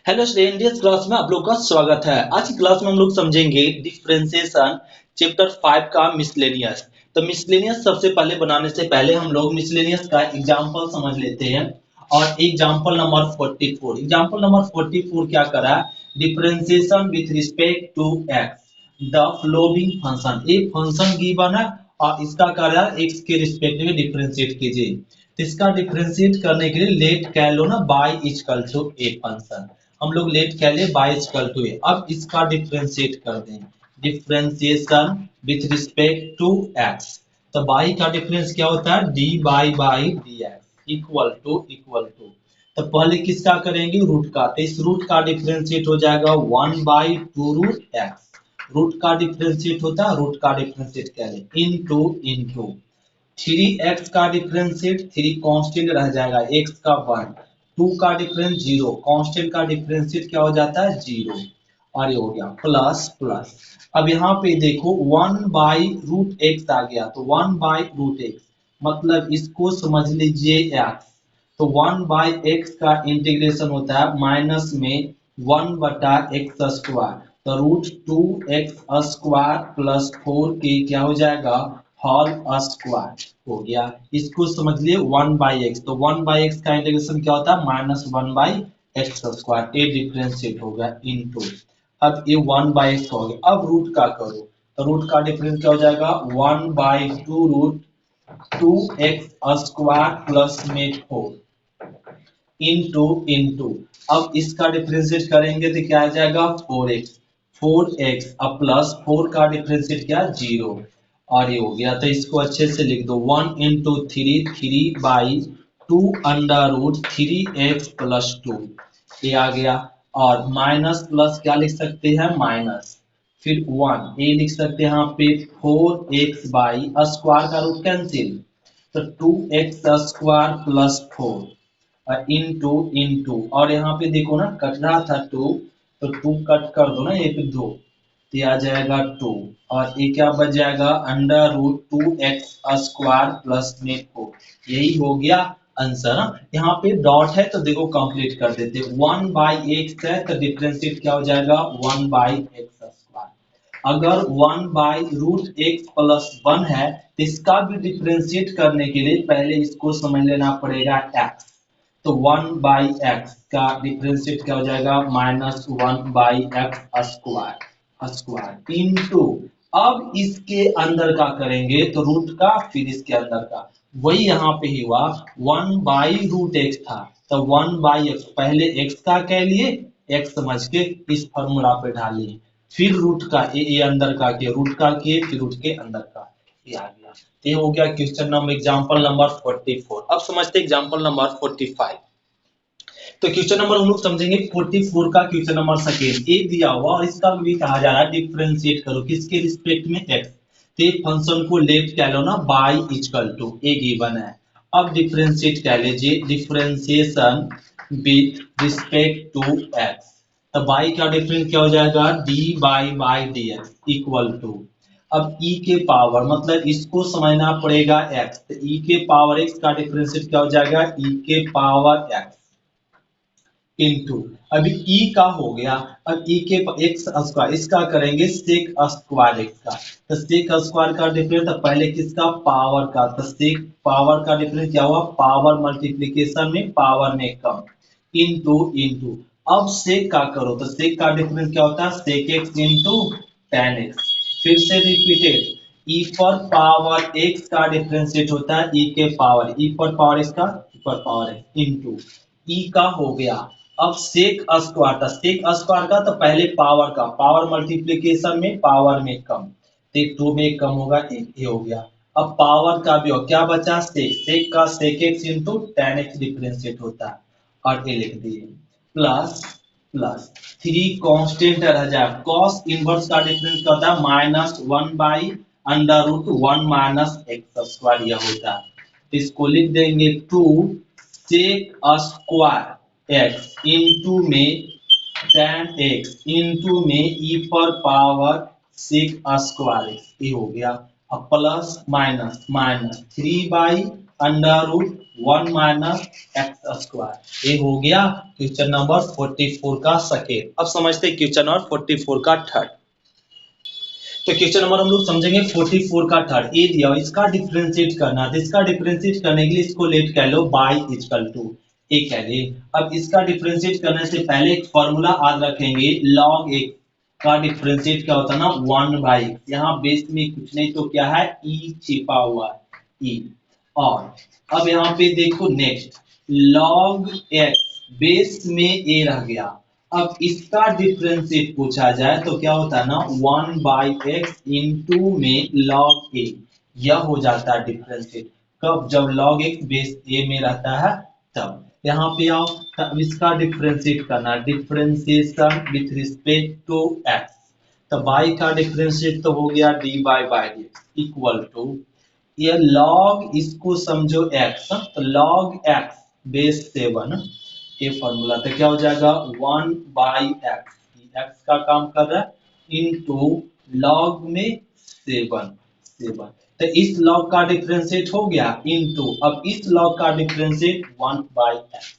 Hello student, इस class में आप लोग का स्वागत है। आज की क्लास में हम लोग समझेंगे डिफरेंशिएशन चैप्टर 5 का मिसलेनियस। तो मिसलेनियस सबसे पहले बनाने से पहले हम लोग मिसलेनियस का एग्जांपल समझ लेते हैं। और एग्जांपल नंबर 44, एग्जांपल नंबर 44 क्या करा? Differentiation with respect to x the following function. एक फंक्शन गिवन है और इसका कार्य एक्स के रिस्पेक्ट में डिफरेंशिएट कीजिए। तो इसका डिफरेंशिएट करने के लिए लेट कह लो ना y equal to a function. हम लोग लेट कह ले बाय इक्वल टू ए। अब इसका डिफरेंशिएट कर दें, differentiation with respect to x. तो बाई का डिफरेंस क्या होता है? D by d x equal to. तो पहले किसका करेंगे? रूट का। तो इस रूट का डिफरेंशिएट हो जाएगा 1/2 रूट एक्स। रूट का डिफरेंशिएट होता है, रूट का डिफरेंशिएट क्या है? इनटू 3x का डिफरेंशिएट, 3 कांस्टेंट रह जाएगा, x का 1, 2 का डिफरेंस 0, कांस्टेंट का डिफरेंशिएट क्या हो जाता है? 0। और ये हो गया प्लस प्लस। अब यहाँ पे देखो 1/√x आ गया, तो 1/√x मतलब इसको समझ लीजिए x। तो 1/x का इंटीग्रेशन होता है माइनस में 1/x²। तो √2x² प्लस 4k क्या हो जाएगा? होल स्क्वायर हो गया। इसको समझ लिए 1/x। तो 1/x का इंटीग्रेशन क्या होता है? -1/x²। ये डिफरेंशिएट हो गया इनटू। अब ये 1/x हो गया। अब रूट का करो, तो रूट का डिफरेंस क्या हो जाएगा? 1/2√2x² प्लस में 4 इनटू। अब इसका डिफरेंशिएट करेंगे तो क्या आ जाएगा? 4x। 4x अब प्लस 4 का डिफरेंशिएट क्या? 0। और ये हो गया। तो इसको अच्छे से लिख दो, 1 × 3, 3/2√3x+2 ये आ गया। और माइनस प्लस क्या लिख सकते हैं? माइनस, फिर 1 ये लिख सकते हैं यहाँ पे 4x/स्क्वायर का रूट कैंसिल, तो 2x² प्लस 4 इनटू। और यहाँ पे देखो ना कट रहा था 2, तो 2 कट कर दो ना, एक 2, तो ये आ जाएगा 2। और ये क्या बच जाएगा? √2x² प्लस में 4। यही हो गया आंसर। यहाँ पे डॉट है तो देखो कंप्लीट कर देते। 1/x है तो डिफरेंशिएट क्या हो जाएगा? 1/x²। अगर 1/√x+1 है तो इसका भी डिफरेंशिएट करने के लिए पहले इसको समझ लेना पड़ेगा x। तो 1/x का डिफरेंशिएट क्या हो जाएगा? -1/x² into. अब इसके अंदर का करेंगे तो रूट का, फिर इसके अंदर का। वही यहाँ पे ही हुआ, 1/√x था तो 1/x पहले x का कह लिए, x समझ के इस फॉर्मूला पे डालिए, फिर रूट का ये अंदर का के रूट का के, फिर रूट के अंदर का ये आ गया। ये हो गया क्वेश्चन नंबर एग्जांपल नंबर 44। अब समझते हैं एग्जांपल नंबर 45। तो क्वेश्चन नंबर हम लोग समझेंगे 44 का। क्वेश्चन नंबर सेकेंड ए दिया हुआ और इसका भी कहा जा रहा है डिफरेंशिएट करो किसके रिस्पेक्ट में? x। तो एक फंक्शन को लेफ्ट कह लो ना y equal to a given है। अब डिफरेंशिएट कह लीजिए, differentiation with respect to x। तो बाई का डिफरेंस क्या हो जाएगा? dy d x equal to. अब e के पावर मतलब इसको समझना पड़ेगा x। तो e के पावर x का डिफरेंशिएट क्या हो जाएगा? e के पावर x इनटू। अभी e का हो गया, अब e के एक्स स्क्वायर, इसका करेंगे सेक स्क्वायर एक्स का। तो सेक स्क्वायर का डिफरेंस पहले किसका? पावर का। तो सेक पावर का डिफरेंस क्या हुआ? पावर मल्टीप्लिकेशन में पावर में कम इनटू। अब सेक का करो तो सेक का डिफरेंस क्या होता है? Sec x into tan x. फिर से रिपीटेड, e पर पावर x का डिफरेंशिएट होता है e के पावर, e पर पावर x का e पर पावर x इनटू e का हो गया। अब सेक स्क्वायर था, सेक स्क्वायर का तो पहले पावर का, पावर मल्टीप्लिकेशन में पावर में कम, तो 2 में कम होगा, ये हो गया। अब पावर का भी हो, क्या बचा? सेक, सेक का sec x into tan x differentiate होता है, और ये लिख दिए प्लस प्लस 3 कांस्टेंट रह जाए। कॉस इनवर्स का डिफरेंस क्या होता है? -1/√1 - यह होता है। इसको लिख देंगे 2 सेक स्क्वायर एक्स इनटू में tan एक्स इनटू में e पर पावर सेक स्क्वायर एक्स, ये हो गया। अब plus minus minus 3/√2 under root 1 minus x square. ये हो गया क्वेश्चन नंबर 44 का सेकेंड। अब समझते हैं क्वेश्चन नंबर 44 का थर्ड। तो क्वेश्चन नंबर हम लोग समझेंगे 44 का थर्ड। ए दिया इसका डिफरेंशिएट करना, तो इसका डिफरेंशिएट करने के लिए इसको लेट कह लो बाई इक्वल टू ए कह ले। अब इसका डिफरेंशिएट करने से पहले एक फॉर्मूला याद रखेंगे, log x का डिफरेंशिएट क्या होता है ना 1 बाई। यहाँ बेस में कुछ नहीं तो क्या है e छिपा हुआ है e। और अब यहाँ पे देखो नेक्स्ट log x बेस में a रह गया। अब इसका डिफरेंशिएट पूछा जाए तो क्या होता है ना 1 बाई एक्स इंटू में log a, यह हो जाता है डिफरेंशिएट। कब? जब log x बेस a में रहता है तब। यहाँ पे आओ, तब इसका डिफरेंशिएट करना, differentiation with respect to x। तो बाई का डिफरेंशिएट तो हो गया dy by dx equal to ये log इसको समझो x, तो log x बेस 7 ये फॉर्मूला, तो क्या हो जाएगा 1 बाई एक्स, एक्स का काम कर रहा है इनटू लॉग में 7। तो इस लॉग का डिफरेंशिएट हो गया इनटू, अब इस लॉग का डिफरेंशिएट 1 बाई एक्स।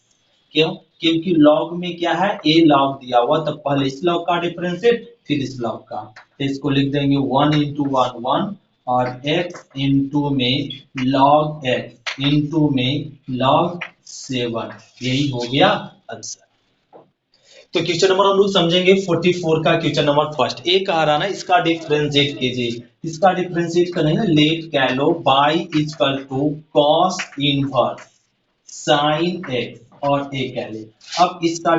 क्यों? क्योंकि लॉग में क्या है ए लॉग दिया हुआ, तो पहले इस लॉग का डिफरेंशिएट फिर इस लॉग का। तो इसको लिख देंगे 1 इंटू 1 1 और x इंटू में log x इंटू में log 7, यही हो गया आंसर। तो क्वेश्चन नंबर हम लोग समझेंगे 44 का क्वेश्चन नंबर फर्स्ट। ए कह रहा ना इसका डिफरेंशिएट कीजिए, इसका डिफरेंशिएट करेंगे लेट कह लो y equal to cos inverse sine x और ए कह ले। अब इसका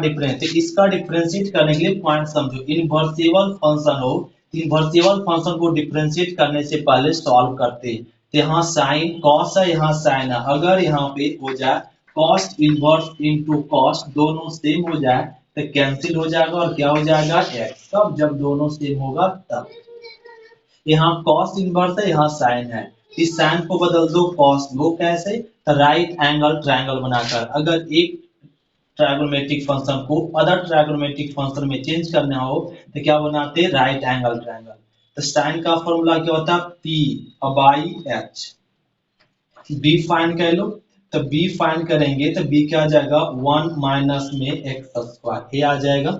डिफरेंशिएट करने के लिए पॉइंट समझो, इनवर्सिबल फंक्शन हो, इनवर्सिबल फंक्शन को डिफरेंशिएट करने से पहले सॉल्व करते हैं। तो यहाँ साइन कॉस है, यहाँ साइन है, अगर यहाँ पे हो जाए कॉस इनवर्स इनटू कॉस दोनों सेम हो जाए तो कैंसिल हो जाएगा और क्या हो जाएगा एक्स। तब जब दोनों सेम होगा तब। यहाँ कॉस इनवर्स है, यहाँ साइन है, इस साइन को बदल दो कॉस। वो कैसे? तो राइट एंगल ट्रायंगल बनाकर। अगर एक ट्रायगोनोमेट्रिक फंक्शन को अदर ट्रायगोनोमेट्रिक फंक्शन में चेंज करना हो तो क्या बनाते? Right angle triangle. तो साइन का फॉर्मूला क्या होता है P by H. B find कर लो, तो बी फाइंड करेंगे तो बी क्या आ जाएगा 1 माइनस में एक्स स्क्वायर, ये आ जाएगा।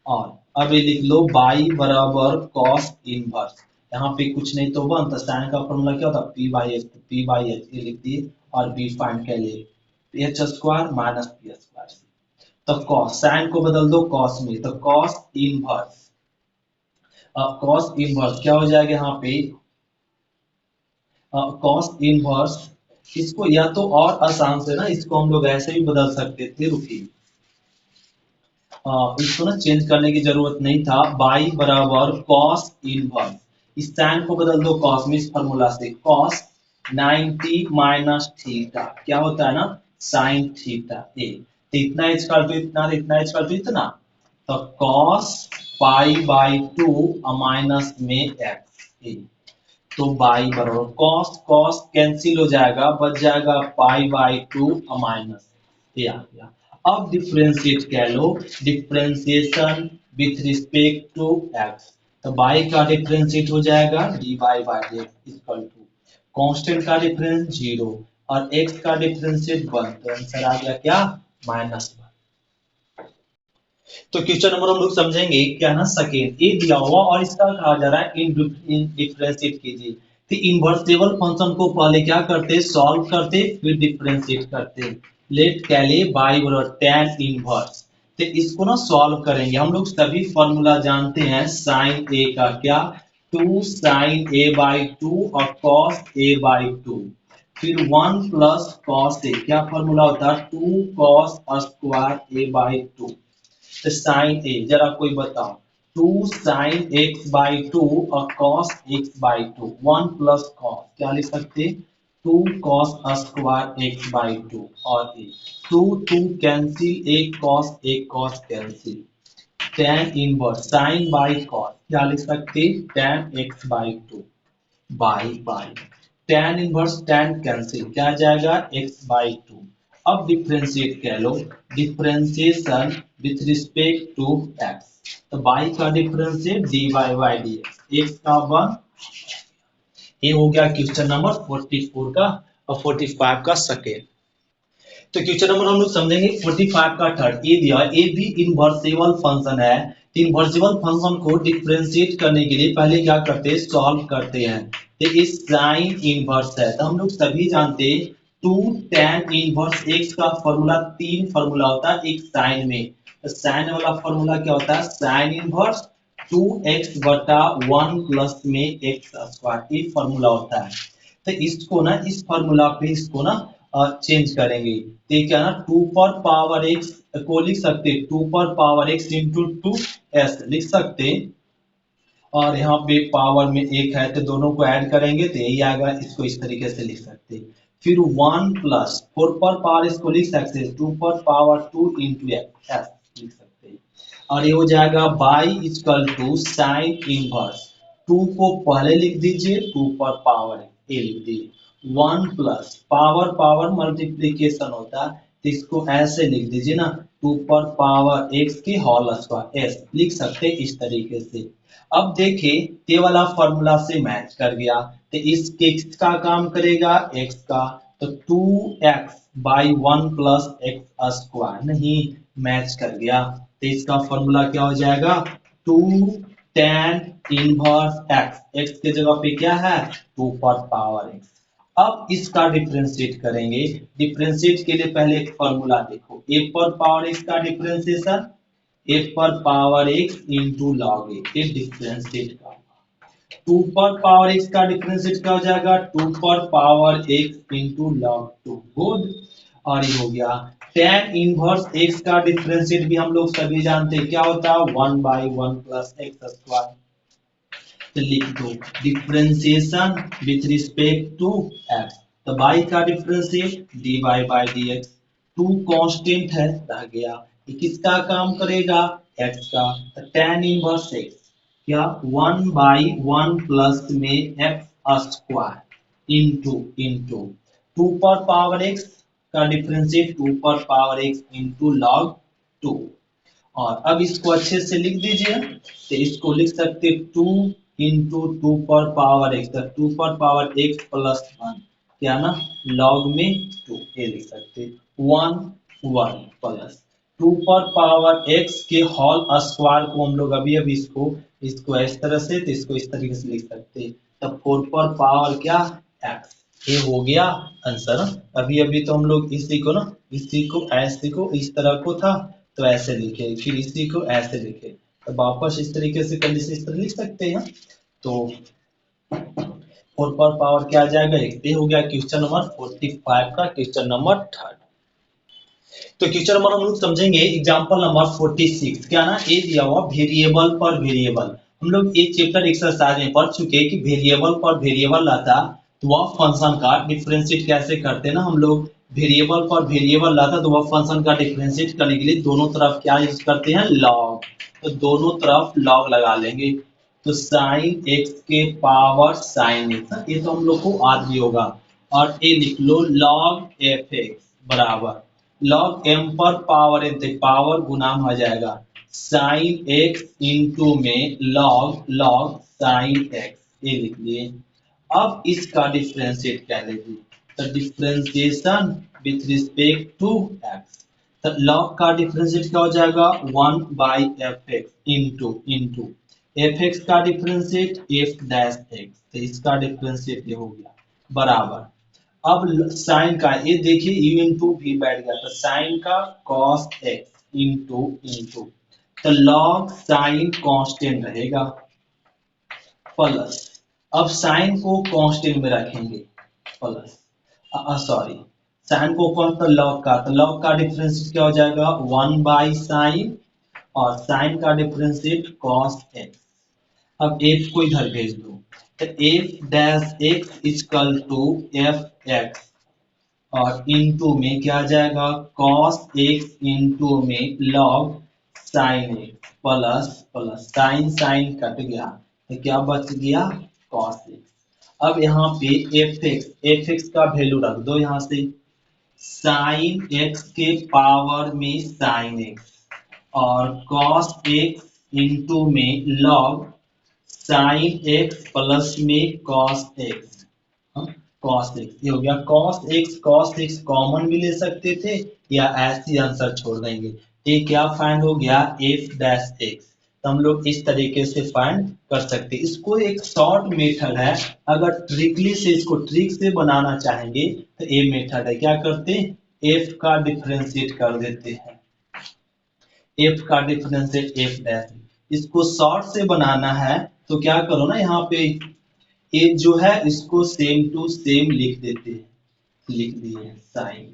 और अब ये लिख लो बाई बराबर कॉस इनवर्स, यहाँ पे कुछ नहीं तो 1, तो साइन का फॉर्मूला क्या होता है पी बाई एच, तो पी बाई एच ये लिख दिए और बी फाइंड कर लिए H square minus P square. तो कॉस साइन को बदल दो कॉस में, तो कॉस इनवर्स, अब कॉस इनवर्स क्या हो जाएगा यहाँ पे कॉस इनवर्स। इसको या तो और आसान से ना इसको हम लोग ऐसे भी बदल सकते थे, रुकिए इसको ना चेंज करने की जरूरत नहीं था। बाई बराबर कॉस इनवर्स, इस साइन को बदल दो कॉस में, इस फॉर्मूला से कॉस 90 माइनस थीटा क्या होता है ना साइन थीटा ए। तो इतना इक्वल टू इतना, इतना इक्वल टू इतना, तो कॉस पाई बाई 2 माइनस में एक्स ए। तो बाई बराबर कॉस कॉस कैंसिल हो जाएगा, बच जाएगा पाई बाई 2 माइनस ये आ गया। अब डिफरेंशिएट कह लो, differentiation with respect to x. तो बाई का डिफरेंशिएट हो जाएगा d y by x equal to constant का डिफरेंस 0 और एक्स का डिफरेंशिएट 1, तो आंसर आ गया क्या -1। तो क्वेश्चन नंबर हम लोग समझेंगे क्या ना सेकेंड। ए दिया हुआ और इसका कहा जा रहा है इन डिफरेंशिएट कीजिए। तो इन्वर्सेबल फंक्शन को पहले क्या करते सॉल्व करते फिर डिफरेंशिएट करते। लेट कह ले बाई बराबर tan इनवर्स। तो इसको ना सॉल्व करेंगे, हम लोग सभी फॉर्मूला जानते हैं साइन ए का क्या 2 साइन ए बाई 2 और कॉस ए बाई 2, फिर 1 प्लस कॉस ए, क्या फॉर्मूला होता है 2 कॉस स्क्वायर ए बाई 2। तो साइन ए जरा कोई बताओ 2 साइन एक्स बाई 2 और cos x by 2, 1 plus cos क्या लिख सकते 2 कॉस स्क्वायर एक्स बाई 2 और ए 2 2 कैंसिल, एक cos cancel, tan inverse sine by cos क्या लिख सकते tan x by 2 by tan inverse tan cancel क्या आ जाएगा x बाई 2। अब डिफरेंशिएट कह लो, differentiation with respect to x। तो बाई का differentiate dy by dx, x का 1। ये हो गया क्वेश्चन नंबर 44 का। और 45 का सेकेंड। तो क्वेश्चन नंबर हम लोग समझेंगे 45 का थर्ड। ए दिया ए भी इनवर्सिबल फंक्शन है। इनवर्सिबल फंक्शन को डिफरेंशिएट करने के लिए पहले क्या करते हैं, सॉल्व करते हैं। तो इस साइन इनवर्स है तो हम लोग सभी जानते हैं 2 tan इनवर्स x का फॉर्मूला, 3 फॉर्मूला होता है एक साइन में। तो साइन वाला फॉर्मूला क्या होता है, साइन इनवर्स 2x बटा 1 प्लस में x स्क्वायर, ये फॉर्मूला होता है। तो इसको ना, इस फॉर्मूला पे इसको ना चेंज करेंगे। तो ये क्या ना 2 पर पावर x को लिख सकते 2 पर पावर x इंटू 2s लिख सकते, और यहाँ पे पावर में एक है तो दोनों को ऐड करेंगे तो यही आएगा, इसको इस तरीके से लिख सकते। फिर 1 प्लस 4 पर पावर इसको लिख सकते 2 पर पावर 2 इंटू एस लिख सकते, और ये हो जाएगा by equal to sine inverse 2 को पहले लिख दीजिए 2 पर पावर ए लिख दीजिए 1 प्लस पावर पावर मल्टीप्लीकेशन होता है तो इसको ऐसे लिख दीजिए ना 2 पर पावर एक्स के होल स्क्वायर एस लिख सकते इस तरीके से। अब देखिए ये वाला फॉर्मूला से मैच कर गया तो इस x का काम करेगा x का, तो 2x by 1 plus x square नहीं मैच कर गया तो इसका फॉर्मूला क्या हो जाएगा 2 tan इनवर्स x, x के जगह पे क्या है 2 पर पावर x। अब इसका डिफरेंशिएट करेंगे। डिफरेंशिएट के लिए पहले एक फॉर्मूला देखो, a पर पावर x का डिफरेंशिएशन a पर पावर x इंटू लॉग ए, ये डिफरेंशिएट का। 2 पर पावर x का डिफरेंशिएट क्या हो जाएगा 2 पर power x into log 2 good. और ये हो गया tan इनवर्स x का डिफरेंशिएट भी हम लोग सभी जानते हैं क्या होता है 1 बाई 1 प्लस एक्स स्क्वायर। तो लिख दो differentiation with respect to x, तो y का differentiate dy by dx, 2 constant है रह गया, ये किसका काम करेगा x का, तो tan इनवर्स x क्या 1 बाई 1 प्लस में x स्क्वायर इंटू इंटू 2 पर पावर x का डिफरेंशिएट 2 पर पावर x इंटू लॉग 2। और अब इसको अच्छे से लिख दीजिए तो इसको लिख सकते 2 इंटू 2 पर पावर x, 2 पर पावर x प्लस 1 क्या ना लॉग में 2 ये लिख सकते 1 1 प्लस 2 पर पावर x के होल स्क्वायर को हम लोग अभी अभी इसको इसको इस तरह से तो इसको इस तरीके से लिख सकते, तब 4 पर पावर क्या x, ये हो गया आंसर। अभी अभी तो हम लोग इसी को ना इसी को ऐसे को इस तरह को था तो ऐसे लिखे, फिर इसी को ऐसे लिखे, तो वापस इस तरीके से कंडीशन इस तरह लिख सकते हैं। तो 4 पर पावर क्या आ जाएगा ये हो गया क्वेश्चन नंबर 45 का क्वेश्चन नंबर थर्ड। तो क्वेश्चन नंबर हम लोग समझेंगे एग्जांपल नंबर 46। क्या ना ए दिया हुआ वेरिएबल पर वेरिएबल, हम लोग एक चैप्टर एक्सरसाइज में पढ़ चुके हैं कि वेरिएबल पर वेरिएबल लाता तो वह फंक्शन का डिफरेंशिएट कैसे करते हैं ना हम लोग, वेरिएबल पर वेरिएबल लाता तो वह फंक्शन का डिफरेंशिएट करने के लिए दोनों तरफ क्या यूज करते हैं लॉग, तो दोनों तरफ लॉग लगा लेंगे तो साइन एक्स के पावर साइन एक्स, ये तो हम लोग को आज भी होगा। और ये लिख लो लॉग एफ एक्स बराबर लॉग एम पर पावर एन, पावर गुना हो जाएगा साइन एक्स इंटू में लॉग लॉग साइन एक्स, ये लिख लिए। अब इसका डिफरेंशिएट क्या लेंगे, तो differentiation with respect to x, तो लॉग का डिफरेंशिएट क्या हो जाएगा 1 by f x into into f x का डिफरेंशिएट एफ डैश एक्स, तो इसका डिफरेंशिएट ये हो गया बराबर। अब साइन का ये देखिए यू इंटू भी बैठ गया तो साइन का कॉस एक्स इंटू इंटू, तो लॉग साइन कांस्टेंट रहेगा प्लस, अब साइन को कांस्टेंट में रखेंगे प्लस सॉरी साइन को कौन तो लॉग का डिफरेंशिएट क्या हो जाएगा 1 बाई साइन और साइन का डिफरेंशिएट कॉस एक्स। अब एफ को इधर भेज दो तो f dash x equal to f x और इंटू में क्या आ जाएगा cos x इंटू में log sin x plus plus sine sine cut गया तो क्या बच गया cos x। अब यहाँ पे एफ एक्स का वैल्यू रख दो यहाँ से साइन x के पावर में साइन x और cos x इंटू में log साइन x प्लस में cos x, cos x, ये हो गया cos x कॉमन भी ले सकते थे या ऐसे आंसर छोड़ देंगे। ये क्या फाइंड हो गया f डैश x, तो हम लोग इस तरीके से फाइंड कर सकते हैं। इसको एक शॉर्ट मेथड है, अगर ट्रिकली से इसको ट्रिक से बनाना चाहेंगे तो ये मेथड है, क्या करते हैं f का डिफरेंशिएट कर देते हैं, f का डिफरेंशिएट f डैश, इसको शॉर्ट से बनाना है तो क्या करो ना, यहाँ पे ये जो है इसको सेम टू सेम लिख देते हैं, लिख दिए साइन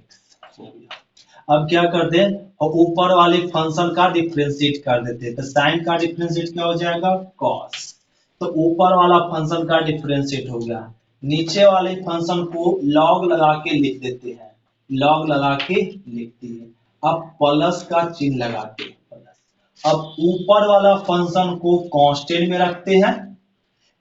हो गया। अब क्या करते हैं और ऊपर वाले फंक्शन का डिफरेंशिएट कर देते हैं, तो साइन का डिफरेंशिएट क्या हो जाएगा cos, तो ऊपर वाला फंक्शन का डिफरेंशिएट हो गया, नीचे वाले फंक्शन को लॉग लगा के लिख देते हैं, लॉग लगा के लिखते हैं। अब प्लस का चिन्ह लगाते हैं प्लस, अब ऊपर वाला फंक्शन को कांस्टेंट में रखते हैं,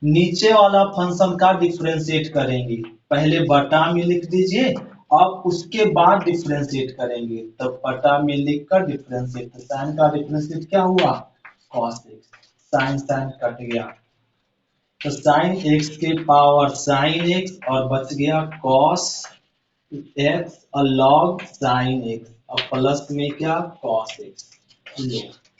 नीचे वाला फंक्शन का डिफरेंशिएट करेंगे, पहले बटा में लिख दीजिए अब उसके बाद डिफरेंशिएट करेंगे, तो बटा में लिखकर डिफरेंशिएट, तो साइन का डिफरेंशिएट क्या हुआ cos x, sine sine cut गया, तो साइन x के पावर साइन x और बच गया cos x और log साइन x और प्लस में क्या cos x,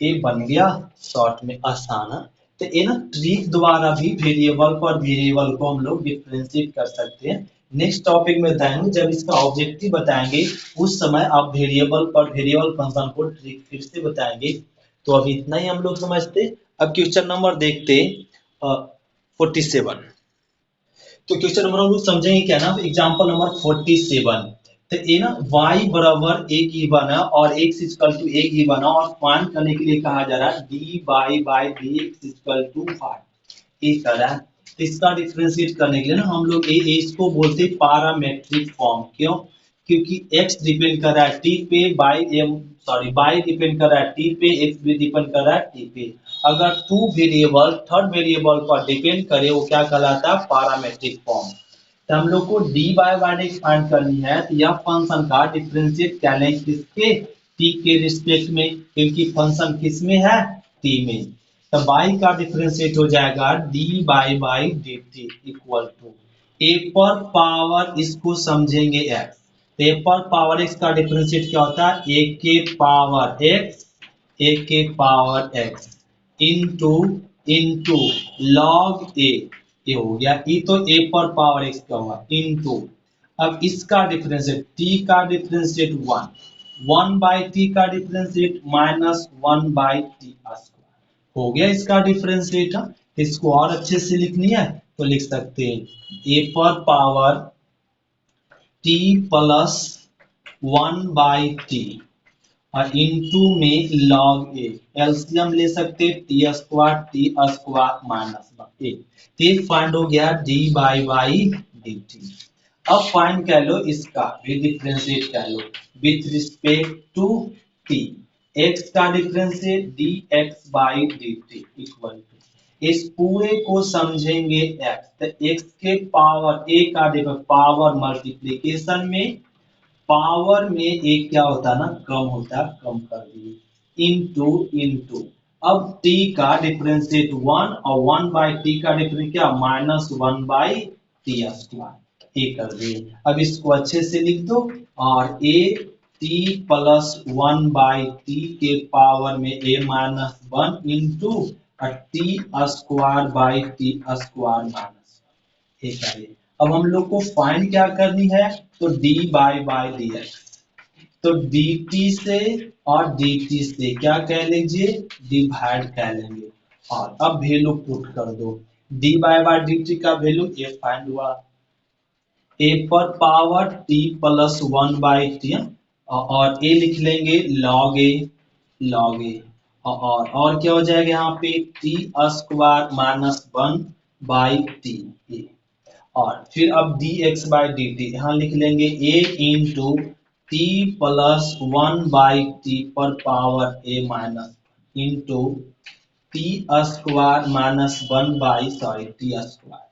ये बन गया शॉर्ट में आसान है। तो ये ना ट्रिक द्वारा भी वेरिएबल पर वेरिएबल को हम लोग डिफरेंशिएट कर सकते हैं। नेक्स्ट टॉपिक में बताएंगे, जब इसका ऑब्जेक्टिव बताएंगे उस समय आप वेरिएबल पर वेरिएबल फंक्शन को ट्रिक फिर से बताएंगे। तो अभी इतना ही हम लोग समझते। अब क्वेश्चन नंबर देखते 47। तो क्वेश्चन नंबर हम लोग समझेंगे क्या ना, एग्जांपल नंबर 47। तो ये ना y बराबर a गिवन है और x equal to a given है और फाइंड करने के लिए कहा जा रहा है dy by dx equal to 5, ये कर रहा है। तो इसका डिफरेंशिएट करने के लिए ना हम लोग इसको बोलते हैं पैरामेट्रिक फॉर्म, क्यों, क्योंकि x डिपेंड कर रहा है t पे, y डिपेंड कर रहा है t पे, x भी डिपेंड कर रहा है t पे। अगर टू वेरिएबल थर्ड वेरिएबल पर डिपेंड करे वो क्या कहलाता है पैरामेट्रिक फॉर्म। तो हम लोग को dy बाय dx फाइंड करनी है, तो यह फंक्शन का डिफरेंशिएट क्या लें किसके t के रिस्पेक्ट में, क्योंकि फंक्शन किस में है t में, तो y का डिफरेंशिएट हो जाएगा dy by dt equal to a पर पावर, इसको समझेंगे x, a पर पावर x का डिफरेंशिएट क्या होता है a के power x into into log a, ये हो गया, ये तो a पर पावर x का हुआ इनटू, अब इसका डिफरेंशिएट t का डिफरेंशिएट 1 बाई t का differentiate minus 1 by t square हो गया इसका डिफरेंशिएट। इसको और अच्छे से लिखनी है तो लिख सकते हैं a पर power t plus 1 by t और इनटू में log a, एलसीएम ले सकते टी स्क्वायर माइनस ए, तो फाइंड हो गया डी बाई डी टी। अब फाइंड कर लो इसका भी डिफरेंशिएट कर लो with respect to t, x का differentiate d x by d t equal to, इस पूरे को समझेंगे एक्स, तो एक्स के पावर ए का देखो पावर मल्टीप्लीकेशन में, पावर में एक क्या होता है ना कम होता है, कम कर दिए इनटू इनटू, अब t का डिफरेंशिएट 1 और 1 बाई टी का डिफरेंशिएट क्या माइनस 1 बाई टी स्क्वायर, ये कर दिए। अब इसको अच्छे से लिख दो और a t plus 1 by T के पावर में a minus 1 into t square by t square minus, ये करिए। अब हम लोग को फाइंड क्या करनी है, तो dy बाई dx, तो dt से और dt से क्या कह लीजिए डिवाइड कर लेंगे और अब वैल्यू पुट कर दो, dy बाई dt का वैल्यू a फाइंड हुआ, a पर power t plus 1 by T और a लिख लेंगे log a और क्या हो जाएगा यहाँ पे t square minus 1 by T, और फिर अब dx बाई डी टी यहाँ लिख लेंगे a into t plus 1 by t पर power a minus into t square minus 1 by t square,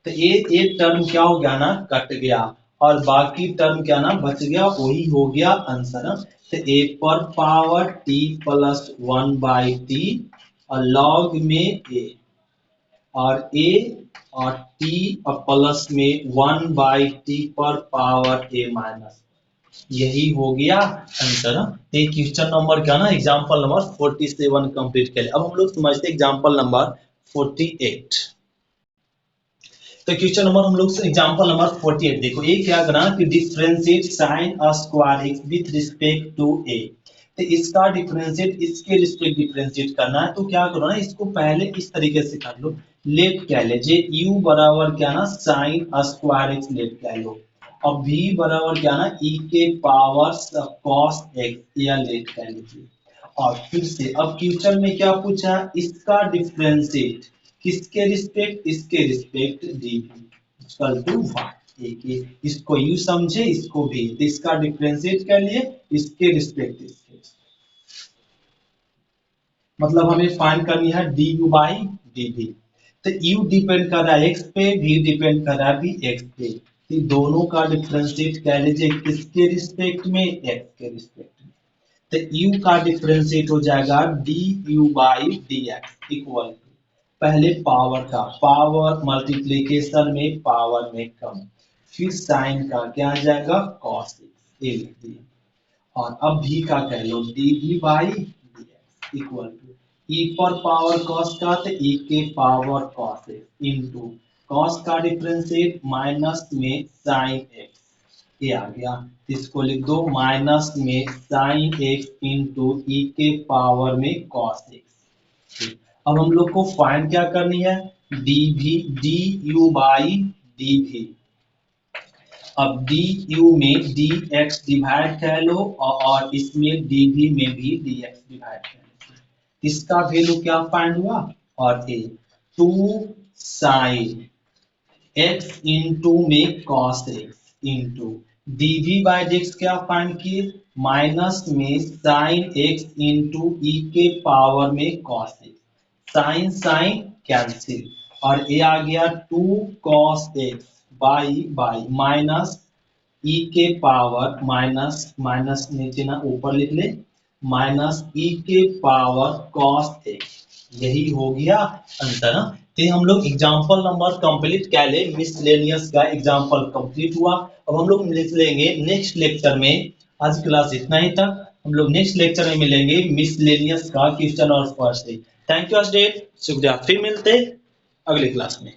तो ये टर्म क्या हो गया ना कट गया और बाकी टर्म क्या ना बच गया, वही हो गया आंसर। तो a पर power t plus 1 by T और लॉग में a और ए और टी और प्लस में 1/t पर पावर a माइनस, यही हो गया आंसर। ये क्वेश्चन नंबर क्या ना, एग्जांपल नंबर 47 कंप्लीट कर। अब हम लोग समझते हैं एग्जांपल नंबर 48। तो क्वेश्चन नंबर हम लोग एग्जांपल नंबर 48 देखो, ये क्या करना कि differentiate sin a square x with respect to a। तो इसका डिफरेंशिएट इसके रिस्पेक्ट डिफरेंशिएट करना है, तो क्या करो ना, इसको पहले इस तरीके से कर लो। लेट क्या लीजिए, u बराबर क्या ना sin a square x let क्या लो। अब v बराबर क्या ना e के पावर cos x या लेट क्या लीजिए। और फिर से अब क्वेश्चन में क्या पूछा, इसका डिफरेंशिएट किसके रिस्पेक्ट, इसके respect d equal to y. इसको यू समझे, इसको भी, तो इसका डिफरेंशिएट कर लिए इसके रिस्पेक्ट इसके, मतलब हमें फाइंड करनी है d u by d v. तो यू डिपेंड कर रहा है एक्स पे, वी डिपेंड कर रहा है भी एक्स पे, तो दोनों का डिफरेंशिएट कह लीजिए किसके रिस्पेक्ट में, एक्स के रिस्पेक्ट में। तो u का डिफरेंशिएट हो जाएगा d u by d x equal to, पहले पावर का, पावर मल्टीप्लीकेशन में पावर में कम, फिर साइन का क्या आ जाएगा कॉस एक्स, ये लिख दिया। और अब भी का कह लो d v by d x equal to e पर पावर कॉस का, तो ई के power cos x into cos का डिफरेंशिएट माइनस में साइन एक्स, ये आ गया। इसको लिख दो माइनस में साइन एक्स इंटू ई के पावर में कॉस एक्स। अब हम लोग को फाइंड क्या करनी है, डी भी डी यू बाई डी भी। अब डी यू में डी एक्स डिवाइड कर लो और इसमें डी भी में भी डी एक्स डिवाइड कर लो। इसका वैल्यू क्या फाइंड हुआ, और ए 2 साइन एक्स इंटू में cos x into dv by d x क्या फाइंड किए, माइनस में साइन एक्स इंटू ई के पावर में cos x, sine sine cancel, और ये आ गया 2 cos x by minus e के पावर माइनस माइनस नीचे ना ऊपर लिख ले, माइनस ई के पावर cos x, यही हो गया आंसर ना। तो हम लोग एग्जांपल नंबर कंप्लीट कर ले, मिसलेनियस का एग्जांपल कंप्लीट हुआ। अब हम लोग लिख लेंगे नेक्स्ट लेक्चर में, आज क्लास इतना ही तक, हम लोग नेक्स्ट लेक्चर में मिलेंगे मिसलेनियस का क्वेश्चन और फर्स्ट। थैंक यू स्टूडेंट, शुक्रिया, फिर मिलते अगले क्लास में।